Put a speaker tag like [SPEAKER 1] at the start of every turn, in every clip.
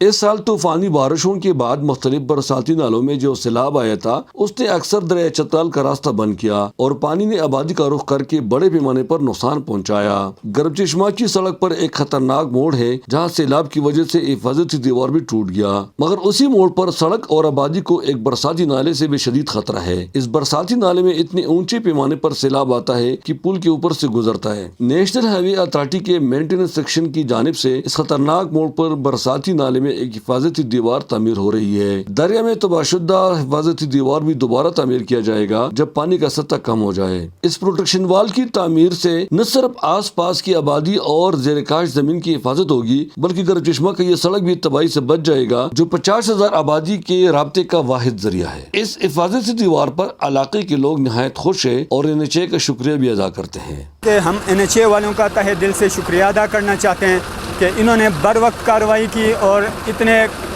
[SPEAKER 1] اس سال طوفانی بارشوں کے بعد مختلف برساتی نالوں میں جو سیلاب آیا تھا اس نے اکثر دریائے چترال کا راستہ بند کیا اور پانی نے آبادی کا رخ کر کے بڑے پیمانے پر نقصان پہنچایا۔ گرب چشمہ کی سڑک پر ایک خطرناک موڑ ہے جہاں سیلاب کی وجہ سے حفاظتی دیوار بھی ٹوٹ گیا، مگر اسی موڑ پر سڑک اور آبادی کو ایک برساتی نالے سے بھی شدید خطرہ ہے۔ اس برساتی نالے میں اتنے اونچے پیمانے پر سیلاب آتا ہے کہ پل کے اوپر سے گزرتا ہے۔ نیشنل ہائی وے اتھارٹی کے مینٹیننس سیکشن کی جانب سے اس خطرناک موڑ پر برساتی نالے میں ایک حفاظتی دیوار تعمیر ہو رہی ہے۔ دریا میں تباہ شدہ حفاظتی دیوار بھی دوبارہ تعمیر کیا جائے گا جب پانی کا سطح کم ہو جائے۔ اس پروٹیکشن وال کی تعمیر سے نہ صرف آس پاس کی آبادی اور زیر کاش زمین کی حفاظت ہوگی بلکہ گرب چشمہ کا یہ سڑک بھی تباہی سے بچ جائے گا جو 50,000 آبادی کے رابطے کا واحد ذریعہ ہے۔ اس حفاظتی دیوار پر علاقے کے لوگ نہایت خوش ہیں اور NHA کا شکریہ بھی ادا کرتے ہیں
[SPEAKER 2] کہ ہم NHA والوں کا تہہ دل سے شکریہ ادا کرنا چاہتے ہیں کہ انہوں نے بر وقت کارروائی کی اور اتنے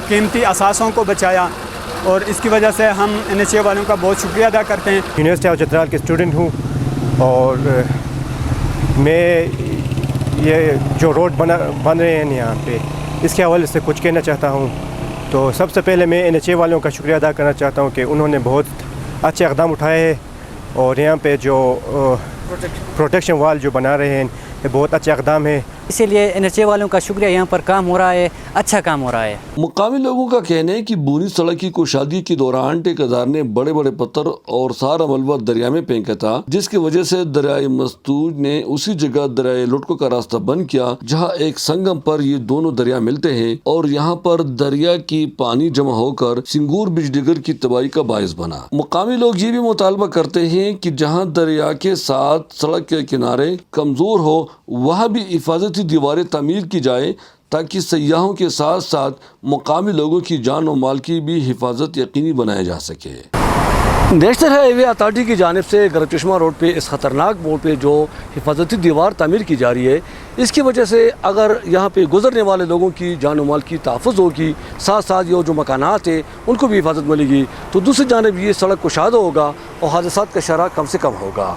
[SPEAKER 2] قیمتی اثاثوں کو بچایا، اور اس کی وجہ سے ہم NHA والوں کا بہت شکریہ ادا کرتے ہیں۔
[SPEAKER 3] یونیورسٹی آف چترال کے اسٹوڈنٹ ہوں اور میں یہ جو روڈ بن رہے ہیں یہاں پہ اس کے حوالے سے کچھ کہنا چاہتا ہوں۔ تو سب سے پہلے میں NHA والوں کا شکریہ ادا کرنا چاہتا ہوں کہ انہوں نے بہت اچھے اقدام اٹھائے ہیں اور یہاں پہ جو پروٹیکشن وال جو بنا رہے ہیں یہ بہت اچھے اقدام ہیں،
[SPEAKER 4] اسی لیے NHA والوں کا شکریہ۔ یہاں پر کام ہو رہا ہے، اچھا کام ہو رہا ہے۔
[SPEAKER 1] مقامی لوگوں کا کہنا ہے کہ بونی سڑک کی کشادگی کے دوران ٹھیکیدار نے بڑے بڑے پتھر اور سارا ملبہ دریا میں پھینکا تھا، جس کی وجہ سے دریائے مستوج نے اسی جگہ دریائے لٹکو کا راستہ بند کیا جہاں ایک سنگم پر یہ دونوں دریا ملتے ہیں، اور یہاں پر دریا کی پانی جمع ہو کر سنگور بجڈگر کی تباہی کا باعث بنا۔ مقامی لوگ یہ بھی مطالبہ کرتے ہیں کہ جہاں دریا کے ساتھ سڑک کے کنارے کمزور ہو وہاں بھی حفاظتی دیواریں تعمیر کی جائے تاکہ سیاحوں کے ساتھ ساتھ مقامی لوگوں کی جان و مال کی بھی حفاظت یقینی بنایا جا سکے۔ نیشنل ہائی وے اتھارٹی کی جانب سے گرب چشمہ روڈ پہ اس خطرناک موڑ پہ جو حفاظتی دیوار تعمیر کی جا رہی ہے، اس کی وجہ سے اگر یہاں پہ گزرنے والے لوگوں کی جان و مال کی تحفظ ہوگی، ساتھ ساتھ یہ جو مکانات ہیں ان کو بھی حفاظت ملے گی، تو دوسری جانب یہ سڑک کشادہ ہوگا اور حادثات کا شرح کم سے کم ہوگا۔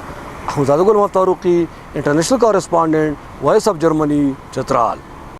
[SPEAKER 1] Hamza Gul Farooqui, international correspondent, voice of Germany, Chitral.